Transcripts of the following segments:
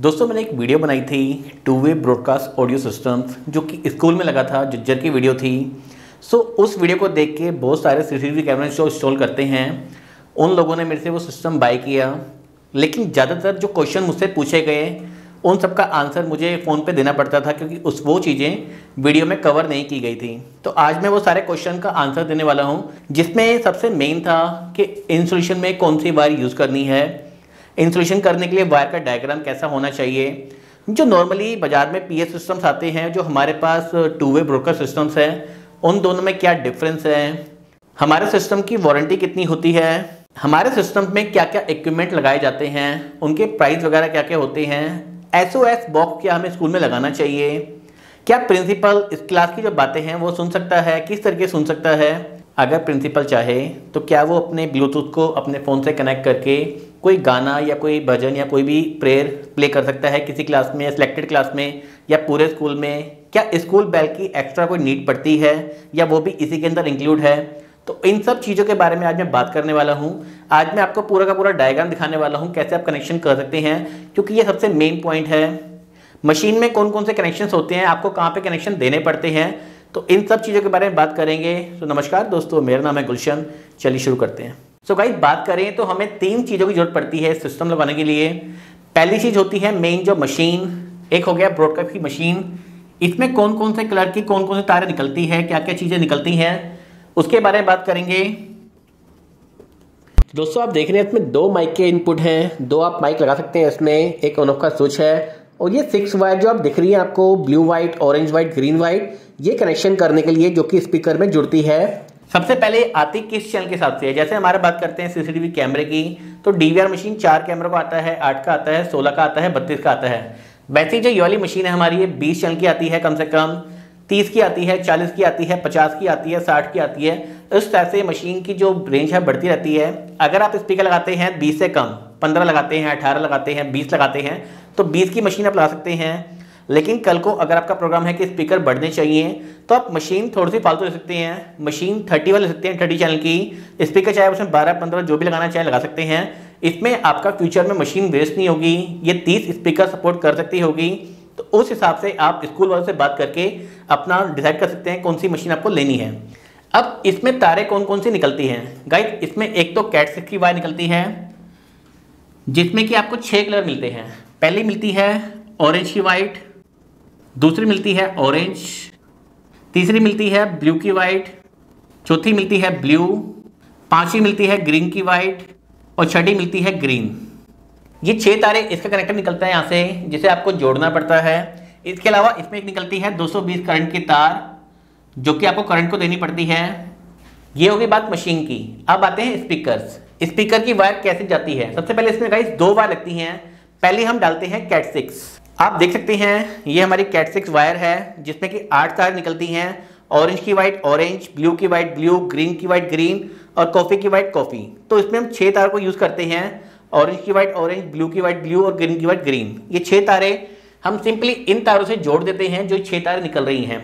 दोस्तों मैंने एक वीडियो बनाई थी two way broadcast audio systems जो कि स्कूल में लगा था, झज्जर की वीडियो थी। उस वीडियो को देख के बहुत सारे सीसीटीवी कैमरे जो इंस्टॉल करते हैं उन लोगों ने मेरे से वो सिस्टम बाय किया, लेकिन ज़्यादातर जो क्वेश्चन मुझसे पूछे गए उन सब का आंसर मुझे फ़ोन पे देना पड़ता था क्योंकि वो चीज़ें वीडियो में कवर नहीं की गई थी। तो आज मैं वो सारे क्वेश्चन का आंसर देने वाला हूँ, जिसमें सबसे मेन था कि इंसुलेशन में कौन सी वायर यूज़ करनी है, इंसुलेशन करने के लिए वायर का डायग्राम कैसा होना चाहिए, जो नॉर्मली बाज़ार में पीएस सिस्टम्स आते हैं, जो हमारे पास टू वे ब्रोकर सिस्टम्स हैं, उन दोनों में क्या डिफरेंस है, हमारे सिस्टम की वारंटी कितनी होती है, हमारे सिस्टम में क्या क्या इक्विपमेंट लगाए जाते हैं, उनके प्राइस वगैरह क्या क्या होते हैं, एसओएस बॉक्स क्या हमें स्कूल में लगाना चाहिए, क्या प्रिंसिपल इस क्लास की जो बातें हैं वो सुन सकता है, किस तरीके सुन सकता है, अगर प्रिंसिपल चाहे तो क्या वो अपने ब्लूटूथ को अपने फ़ोन से कनेक्ट करके कोई गाना या कोई भजन या कोई भी प्रेयर प्ले कर सकता है किसी क्लास में या सिलेक्टेड क्लास में या पूरे स्कूल में, क्या स्कूल बेल की एक्स्ट्रा कोई नीड पड़ती है या वो भी इसी के अंदर इंक्लूड है। तो इन सब चीज़ों के बारे में आज मैं बात करने वाला हूँ। आज मैं आपको पूरा का पूरा डायग्राम दिखाने वाला हूँ कैसे आप कनेक्शन कर सकते हैं, क्योंकि ये सबसे मेन पॉइंट है। मशीन में कौन कौन से कनेक्शंस होते हैं, आपको कहाँ पे कनेक्शन देने पड़ते हैं, तो इन सब चीज़ों के बारे में बात करेंगे। तो नमस्कार दोस्तों, मेरा नाम है गुलशन। चलिए शुरू करते हैं। गाइस बात करें तो हमें 3 चीज़ों की जरूरत पड़ती है सिस्टम लगाने के लिए। पहली चीज़ होती है मेन जो मशीन, एक हो गया ब्रॉडकास्ट की मशीन, इसमें कौन कौन से कलर की कौन कौन से तारें निकलती है, क्या क्या चीज़ें निकलती हैं, उसके बारे में बात करेंगे। दोस्तों आप देख रहे हैं इसमें 2 माइक के इनपुट हैं, 2 आप माइक लगा सकते हैं इसमें, एक ऑन ऑफ का स्विच है, और ये 6 वायर जो आप दिख रही है आपको, blue white, orange white, green white, ये कनेक्शन करने के लिए जो कि स्पीकर में जुड़ती है। सबसे पहले आती किस चैनल के हिसाब से है, जैसे हमारे बात करते हैं सीसीटीवी कैमरे की, तो डीवीआर मशीन 4 कैमरों का आता है, 8 का आता है, 16 का आता है, 32 का आता है। वैसे जो ये वाली मशीन है हमारी, ये 20 चैनल की आती है, कम से कम 30 की आती है, 40 की आती है, 50 की आती है, 60 की आती है। इस तरह से मशीन की जो रेंज है बढ़ती रहती है। अगर आप स्पीकर लगाते हैं 20 से कम, 15 लगाते हैं, 18 लगाते हैं, 20 लगाते हैं, तो 20 की मशीन आप लगा सकते हैं। लेकिन कल को अगर आपका प्रोग्राम है कि स्पीकर बढ़ने चाहिए तो आप मशीन थोड़ी सी फालतू ले सकते हैं, मशीन 30 वाली ले सकते हैं, 30 चैनल की स्पीकर, चाहे उसमें 12-15 जो भी लगाना चाहे लगा सकते हैं। इसमें आपका फ्यूचर में मशीन वेस्ट नहीं होगी, ये 30 स्पीकर सपोर्ट कर सकती होगी। तो उस हिसाब से आप स्कूल वालों से बात करके अपना डिसाइड कर सकते हैं कौन सी मशीन आपको लेनी है। अब इसमें तारें कौन कौन सी निकलती हैं गाइस, इसमें एक तो कैट 6 की वायर निकलती है, जिसमें कि आपको 6 कलर मिलते हैं। पहली मिलती है ऑरेंज की वाइट, दूसरी मिलती है ऑरेंज, तीसरी मिलती है ब्लू की वाइट, चौथी मिलती है ब्लू, 5वीं मिलती है ग्रीन की वाइट, और 6ठी मिलती है ग्रीन। ये 6 तारे इसका कनेक्टर निकलता है यहाँ से, जिसे आपको जोड़ना पड़ता है। इसके अलावा इसमें एक निकलती है 220 करंट की तार, जो कि आपको करंट को देनी पड़ती है। ये होगी बात मशीन की। अब आते हैं स्पीकर्स। स्पीकर की वायर कैसे जाती है, सबसे पहले इसमें गाइस 2 वायर लगती हैं। पहले हम डालते हैं कैट 6। आप देख सकते हैं ये हमारी कैट 6 वायर है, जिसमें कि 8 तार निकलती हैं। ऑरेंज की वाइट ऑरेंज, ब्लू की वाइट ब्लू, ग्रीन की वाइट ग्रीन, और कॉफ़ी की वाइट कॉफ़ी। तो इसमें हम 6 तार को यूज़ करते हैं, ऑरेंज की वाइट ऑरेंज, ब्लू की वाइट ब्लू, और ग्रीन की वाइट ग्रीन। ये 6 तारे हम सिंपली इन तारों से जोड़ देते हैं, जो 6 तारे निकल रही हैं।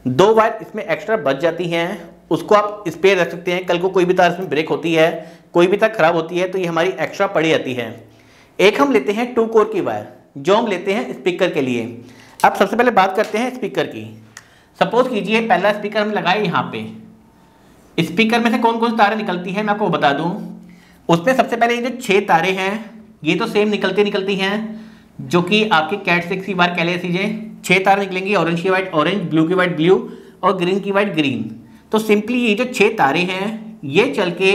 2 वायर इसमें एक्स्ट्रा बच जाती हैं, उसको आप स्पेयर रख सकते हैं। कल को कोई भी तार इसमें ब्रेक होती है, कोई भी तार खराब होती है, तो ये हमारी एक्स्ट्रा पड़ी जाती है। एक हम लेते हैं 2 कोर की वायर, जो हम लेते हैं स्पीकर के लिए। अब सबसे पहले बात करते हैं स्पीकर की। सपोज कीजिए पहला स्पीकर हम लगाए यहाँ पे। स्पीकर में से कौन कौन सी तारें निकलती हैं मैं आपको बता दूं। उसमें सबसे पहले ये जो 6 तारे हैं ये तो सेम निकलती हैं, जो कि आपकी कैट 6 की वायर कह लीजिए। 6 तारे निकलेंगी, ऑरेंज की वाइट ऑरेंज, ब्लू की वाइट ब्लू, और ग्रीन की वाइट ग्रीन। तो सिंपली ये जो 6 तारे हैं ये चल के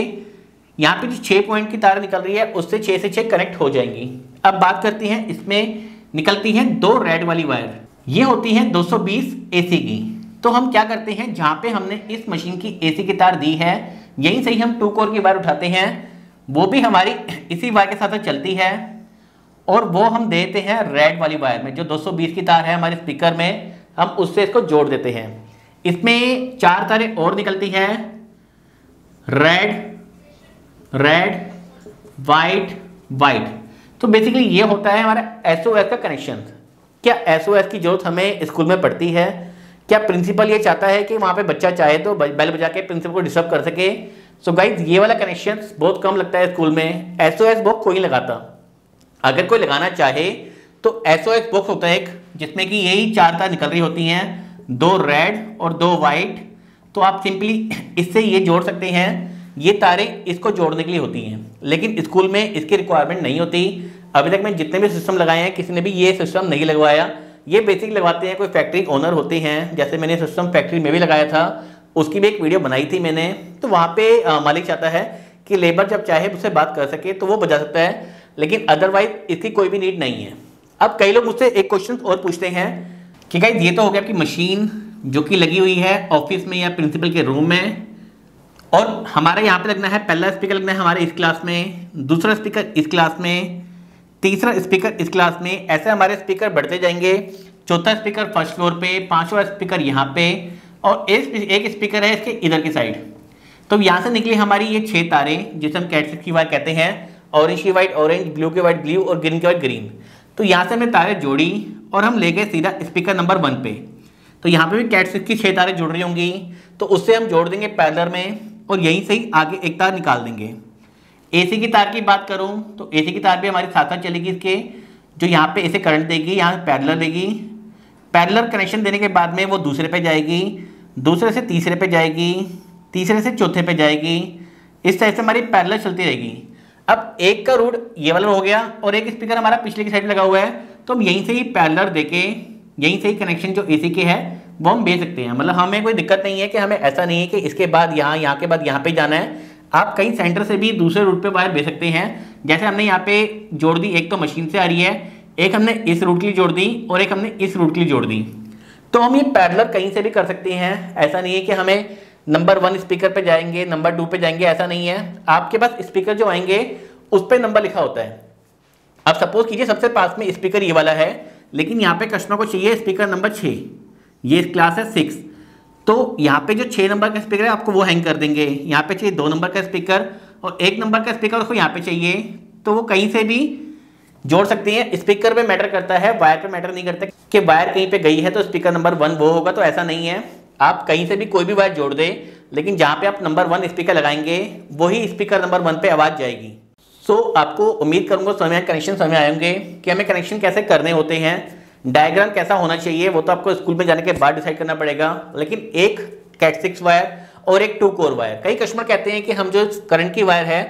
यहाँ पे जो 6 पॉइंट की तार निकल रही है उससे 6 से 6 कनेक्ट हो जाएंगी। अब बात करते हैं इसमें निकलती हैं 2 रेड वाली वायर, ये होती हैं 220 AC की। तो हम क्या करते हैं, जहाँ पे हमने इस मशीन की AC की तार दी है यहीं से ही हम 2 कोर की वायर उठाते हैं, वो भी हमारी इसी वायर के साथ चलती है, और वो हम देते हैं रेड वाली वायर में, जो 220 की तार है हमारे स्पीकर में, हम उससे इसको जोड़ देते हैं। इसमें 4 तारें और निकलती हैं, रेड रेड वाइट वाइट। तो बेसिकली ये होता है हमारा एसओएस का कनेक्शन। क्या एसओएस की जरूरत हमें स्कूल में पड़ती है? क्या प्रिंसिपल ये चाहता है कि वहाँ पे बच्चा चाहे तो बेल बजा के प्रिंसिपल को डिस्टर्ब कर सके? सो गाइज ये वाला कनेक्शन बहुत कम लगता है स्कूल में, एसओएस बहुत कोई लगाता। अगर कोई लगाना चाहे तो SOS बॉक्स होता है एक, जिसमें कि यही 4 तार निकल रही होती हैं, 2 रेड और 2 वाइट। तो आप सिंपली इससे ये जोड़ सकते हैं, ये तारें इसको जोड़ने के लिए होती हैं, लेकिन स्कूल में इसकी रिक्वायरमेंट नहीं होती। अभी तक मैं जितने भी सिस्टम लगाए हैं किसी ने भी ये सिस्टम नहीं लगवाया। ये बेसिक लगवाते हैं कोई फैक्ट्री ओनर होते हैं, जैसे मैंने सिस्टम फैक्ट्री में भी लगाया था, उसकी भी एक वीडियो बनाई थी मैंने। तो वहाँ पे मालिक चाहता है कि लेबर जब चाहे उससे बात कर सके तो वो बजा सकता है, लेकिन अदरवाइज इसकी कोई भी नीड नहीं है। अब कई लोग मुझसे एक क्वेश्चन और पूछते हैं कि गाइस ये तो हो गया आपकी मशीन जो कि लगी हुई है ऑफिस में या प्रिंसिपल के रूम में, और हमारे यहाँ पे लगना है पहला स्पीकर लगना है हमारे इस क्लास में, दूसरा स्पीकर इस क्लास में, तीसरा स्पीकर इस क्लास में, ऐसे हमारे स्पीकर बढ़ते जाएंगे। चौथा स्पीकर फर्स्ट फ्लोर पे, पांचवा स्पीकर यहाँ पे, और एक स्पीकर है इसके इधर की साइड। तो यहाँ से निकली हमारी ये 6 तारें जिसे हम कैट की वायर कहते हैं, ऑरेंज की वाइट ऑरेंज, ब्लू की वाइट ब्लू और ग्रीन की वाइट ग्रीन। तो यहाँ से हमने तारें जोड़ी और हम ले गए सीधा स्पीकर नंबर 1 पे। तो यहाँ पे भी कैट 6 की 6 तारें जुड़ रही होंगी, तो उससे हम जोड़ देंगे पैरेलल में और यहीं से ही आगे एक तार निकाल देंगे। AC की तार की बात करूँ तो AC की तार भी हमारी साथ साथ चलेगी इसके, जो यहाँ पे इसे करंट देगी, यहाँ पैरेलल देगी। पैरेलल कनेक्शन देने के बाद में वो दूसरे पे जाएगी, दूसरे से तीसरे पे जाएगी, तीसरे से चौथे पे जाएगी, इस तरह से हमारी पैरेलल चलती रहेगी। अब एक का रूट ये वाला हो गया और एक स्पीकर हमारा पिछले की साइड लगा हुआ है, तो हम यहीं से ही पैरेलल देके यहीं से ही कनेक्शन जो AC के है वो हम भेज सकते हैं। मतलब हमें कोई दिक्कत नहीं है कि हमें ऐसा नहीं है कि इसके बाद यहाँ के बाद यहाँ पे जाना है। आप कहीं सेंटर से भी दूसरे रूट पे वायर भेज सकते हैं। जैसे हमने यहाँ पे जोड़ दी, एक तो मशीन से आ रही है, एक हमने इस रूट के लिए जोड़ दी और एक हमने इस रूट के लिए जोड़ दी। तो हम ये पैरेलल कहीं से भी कर सकते हैं। ऐसा नहीं है कि हमें नंबर 1 स्पीकर पे जाएंगे, नंबर 2 पे जाएंगे, ऐसा नहीं है। आपके पास स्पीकर जो आएंगे उस पर नंबर लिखा होता है। अब सपोज कीजिए सबसे पास में स्पीकर ये वाला है, लेकिन यहाँ पे कस्टमर को चाहिए स्पीकर नंबर 6, ये क्लास है 6, तो यहाँ पे जो 6 नंबर का स्पीकर है आपको वो हैंग कर देंगे। यहाँ पे चाहिए 2 नंबर का स्पीकर और 1 नंबर का स्पीकर उसको यहाँ पे चाहिए, तो वो कहीं से भी जोड़ सकते हैं। स्पीकर पे मैटर करता है, वायर पे मैटर नहीं करता कि वायर कहीं पे गई है तो स्पीकर नंबर 1 वो होगा, तो ऐसा नहीं है। आप कहीं से भी कोई भी वायर जोड़ दे, लेकिन जहाँ पे आप नंबर 1 स्पीकर लगाएंगे वही स्पीकर नंबर 1 पे आवाज़ जाएगी। सो आपको उम्मीद करूंगा समझ कनेक्शन समझ आएंगे कि हमें कनेक्शन कैसे करने होते हैं, डायग्राम कैसा होना चाहिए वो तो आपको स्कूल में जाने के बाद डिसाइड करना पड़ेगा। लेकिन एक कैट 6 वायर और एक 2 कोर वायर, कई कस्टमर कहते हैं कि हम जो करंट की वायर है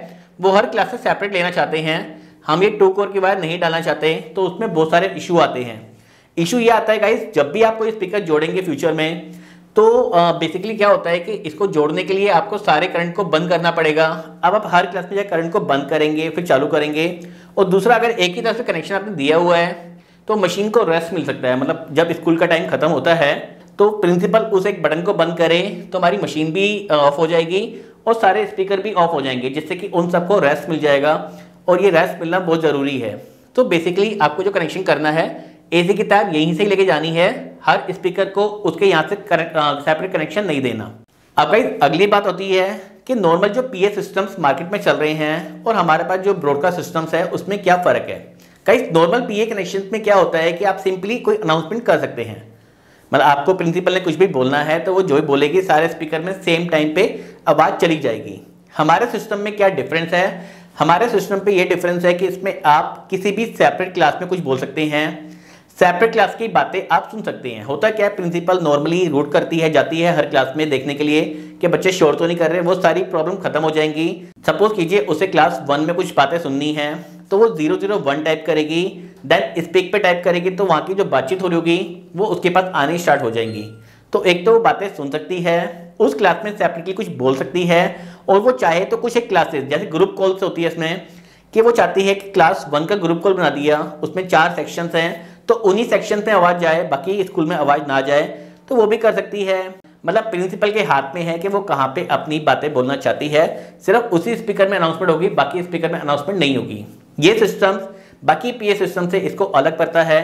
वो हर क्लास से सेपरेट लेना चाहते हैं, हम ये 2 कोर की वायर नहीं डालना चाहते, तो उसमें बहुत सारे इशू आते हैं। इशू ये आता है गाइस, जब भी आप कोई स्पीकर जोड़ेंगे फ्यूचर में, तो बेसिकली क्या होता है कि इसको जोड़ने के लिए आपको सारे करंट को बंद करना पड़ेगा। अब आप हर क्लास में जाकर करंट को बंद करेंगे फिर चालू करेंगे, और दूसरा अगर एक ही तरफ से कनेक्शन आपने दिया हुआ है तो मशीन को रेस्ट मिल सकता है। मतलब जब स्कूल का टाइम खत्म होता है तो प्रिंसिपल उस एक बटन को बंद करे तो हमारी मशीन भी ऑफ हो जाएगी और सारे स्पीकर भी ऑफ हो जाएंगे, जिससे कि उन सबको रेस्ट मिल जाएगा, और ये रेस्ट मिलना बहुत ज़रूरी है। तो बेसिकली आपको जो कनेक्शन करना है, AC की तार यहीं से लेके जानी है, हर स्पीकर को उसके यहाँ से सेपरेट कनेक्शन नहीं देना। अब गाइस अगली बात होती है कि नॉर्मल जो PA सिस्टम्स मार्केट में चल रहे हैं और हमारे पास जो ब्रॉडकास्ट सिस्टम्स है उसमें क्या फ़र्क है। गाइस नॉर्मल PA कनेक्शन में क्या होता है कि आप सिंपली कोई अनाउंसमेंट कर सकते हैं, मतलब आपको प्रिंसिपल ने कुछ भी बोलना है तो वो जो भी बोलेगी सारे स्पीकर में सेम टाइम पे आवाज़ चली जाएगी। हमारे सिस्टम में क्या डिफरेंस है, हमारे सिस्टम पे ये डिफरेंस है कि इसमें आप किसी भी सेपरेट क्लास में कुछ बोल सकते हैं, सेपरेट क्लास की बातें आप सुन सकते हैं। होता क्या है, प्रिंसिपल नॉर्मली रूट करती है, जाती है हर क्लास में देखने के लिए कि बच्चे शोर तो नहीं कर रहे, वो सारी प्रॉब्लम खत्म हो जाएंगी। सपोज कीजिए उसे क्लास 1 में कुछ बातें सुननी है तो वो 001 टाइप करेगी, देन स्पीक पे टाइप करेगी, तो वहाँ की जो बातचीत हो रही होगी वो उसके पास आनी स्टार्ट हो जाएंगी। तो एक तो वो बातें सुन सकती है, उस क्लास में सेपरेटली कुछ बोल सकती है, और वो चाहे तो कुछ एक क्लासेस जैसे ग्रुप कॉल्स होती है इसमें कि वो चाहती है कि क्लास 1 का ग्रुप कॉल बना दिया, उसमें 4 सेक्शंस हैं तो उन्हीं सेक्शन में आवाज़ जाए, बाकी स्कूल में आवाज़ ना जाए, तो वो भी कर सकती है। मतलब प्रिंसिपल के हाथ में है कि वो कहाँ पे अपनी बातें बोलना चाहती है, सिर्फ उसी स्पीकर में अनाउंसमेंट होगी, बाकी स्पीकर में अनाउंसमेंट नहीं होगी। ये सिस्टम्स बाकी PA सिस्टम से इसको अलग करता है।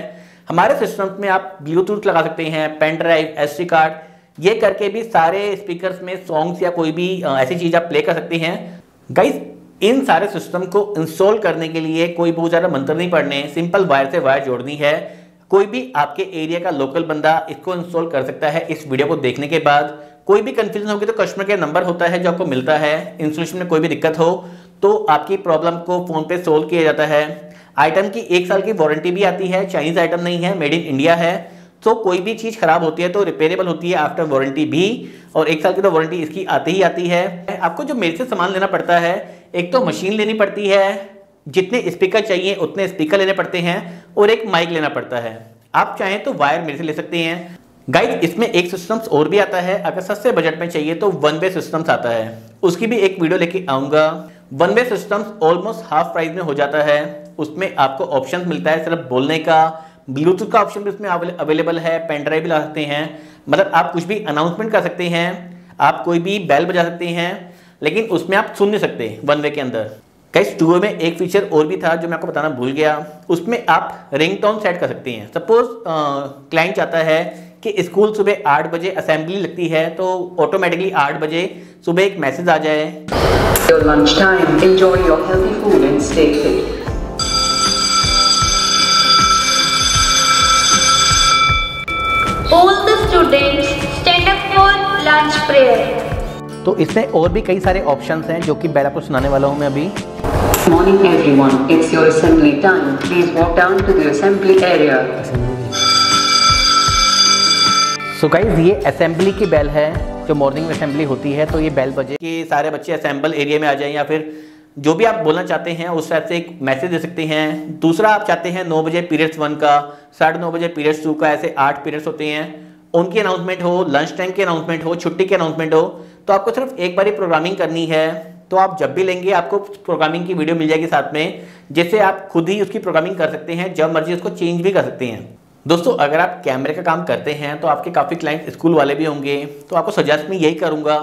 हमारे सिस्टम में आप ब्लूटूथ लगा सकते हैं, पेन ड्राइव, SD कार्ड, ये करके भी सारे स्पीकर्स में सॉन्ग्स या कोई भी ऐसी चीज़ आप प्ले कर सकते हैं। गाइस इन सारे सिस्टम को इंस्टॉल करने के लिए कोई बहुत ज़्यादा मंत्र नहीं पढ़ने, सिंपल वायर से वायर जोड़नी है। कोई भी आपके एरिया का लोकल बंदा इसको इंस्टॉल कर सकता है। इस वीडियो को देखने के बाद कोई भी कंफ्यूजन होगी तो कस्टमर केयर नंबर होता है जो आपको मिलता है। इंस्टॉलेशन में कोई भी दिक्कत हो तो आपकी प्रॉब्लम को फ़ोन पे सोल्व किया जाता है। आइटम की 1 साल की वारंटी भी आती है, चाइनीज आइटम नहीं है, मेड इन इंडिया है। तो कोई भी चीज खराब होती है तो रिपेयरेबल होती है आफ्टर वारंटी भी, और 1 साल की तो वारंटी इसकी आती ही आती है। आपको जो मेरे से सामान लेना पड़ता है, एक तो मशीन लेनी पड़ती है, जितने स्पीकर चाहिए उतने स्पीकर लेने पड़ते हैं, और एक माइक लेना पड़ता है। आप चाहें तो वायर मेरे से ले सकते हैं। गाइस इसमें एक सिस्टम्स और भी आता है, अगर सस्ते बजट में चाहिए तो वन वे सिस्टम्स आता है, उसकी भी एक वीडियो लेके आऊंगा। One way systems almost half price में हो जाता है। उसमें आपको ऑप्शन मिलता है सिर्फ बोलने का, ब्लूटूथ का ऑप्शन भी उसमें अवेलेबल है, पेन ड्राइव भी ला सकते हैं, मतलब आप कुछ भी अनाउंसमेंट कर सकते हैं, आप कोई भी बेल बजा सकते हैं, लेकिन उसमें आप सुन नहीं सकते वन वे के अंदर। गाइस 2 में एक फीचर और भी था जो मैं आपको बताना भूल गया, उसमें आप रिंगटोन सेट कर सकते हैं। सपोज क्लाइंट चाहता है कि स्कूल सुबह 8 बजे असेंबली लगती है, तो ऑटोमेटिकली 8 बजे सुबह एक मैसेज आ जाए, Your lunch time. Enjoy your healthy food and stay fit. All the students stand up for lunch prayer. तो इसमें और भी कई सारे ऑप्शंस हैं जो कि मैं आपको सुनाने वाला हूं मैं अभी। Good morning everyone. It's your assembly time. Please walk down to the assembly area. So guys ये असेंबली की बेल है, जो मॉर्निंग में असेंबली होती है तो ये बेल बजे कि सारे बच्चे असेंबल एरिया में आ जाएं, या फिर जो भी आप बोलना चाहते हैं उस टाइप से एक मैसेज दे सकते हैं। दूसरा आप चाहते हैं 9 बजे पीरियड्स 1 का, 9:30 बजे पीरियड्स 2 का, ऐसे 8 पीरियड्स होते हैं, उनकी अनाउंसमेंट हो, लंच टाइम की अनाउंसमेंट हो, छुट्टी की अनाउंसमेंट हो, तो आपको सिर्फ एक बार ही प्रोग्रामिंग करनी है। तो आप जब भी लेंगे आपको प्रोग्रामिंग की वीडियो मिल जाएगी साथ में, जिससे आप खुद ही उसकी प्रोग्रामिंग कर सकते हैं, जब मर्जी उसको चेंज भी कर सकते हैं। दोस्तों अगर आप कैमरे का काम करते हैं तो आपके काफ़ी क्लाइंट स्कूल वाले भी होंगे, तो आपको सजेस्ट मैं यही करूंगा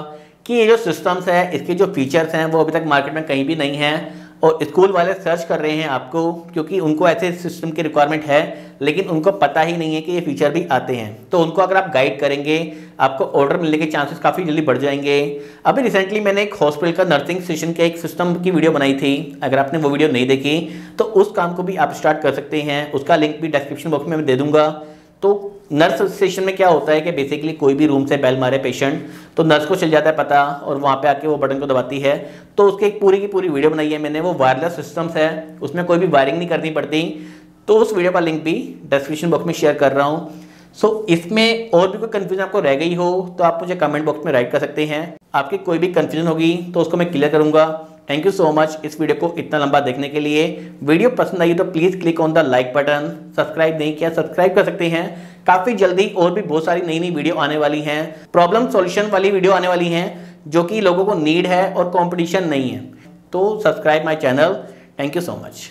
कि ये जो सिस्टम्स है इसके जो फीचर्स हैं वो अभी तक मार्केट में कहीं भी नहीं हैं, और स्कूल वाले सर्च कर रहे हैं आपको, क्योंकि उनको ऐसे सिस्टम की रिक्वायरमेंट है लेकिन उनको पता ही नहीं है कि ये फीचर भी आते हैं। तो उनको अगर आप गाइड करेंगे आपको ऑर्डर मिलने के चांसेस काफ़ी जल्दी बढ़ जाएंगे। अभी रिसेंटली मैंने एक हॉस्पिटल का नर्सिंग सेशन के एक सिस्टम की वीडियो बनाई थी, अगर आपने वो वीडियो नहीं देखी तो उस काम को भी आप स्टार्ट कर सकते हैं, उसका लिंक भी डिस्क्रिप्शन बॉक्स में मैं दे दूंगा। तो नर्स स्टेशन में क्या होता है कि बेसिकली कोई भी रूम से बेल मारे पेशेंट तो नर्स को चल जाता है पता, और वहाँ पे आके वो बटन को दबाती है। तो उसकी एक पूरी की पूरी वीडियो बनाई है मैंने, वो वायरलेस सिस्टम्स है, उसमें कोई भी वायरिंग नहीं करनी पड़ती। तो उस वीडियो का लिंक भी डिस्क्रिप्शन बॉक्स में शेयर कर रहा हूँ। सो इसमें और भी कोई कन्फ्यूजन आपको रह गई हो तो आप मुझे कमेंट बॉक्स में राइट कर सकते हैं, आपकी कोई भी कन्फ्यूजन होगी तो उसको मैं क्लियर करूँगा। थैंक यू सो मच इस वीडियो को इतना लंबा देखने के लिए। वीडियो पसंद आई तो please click on the like button. Subscribe नहीं किया सब्सक्राइब कर सकते हैं, काफ़ी जल्दी और भी बहुत सारी नई नई वीडियो आने वाली हैं, प्रॉब्लम सॉल्यूशन वाली वीडियो आने वाली हैं जो कि लोगों को नीड है और कंपटीशन नहीं है। तो subscribe my channel. Thank you so much.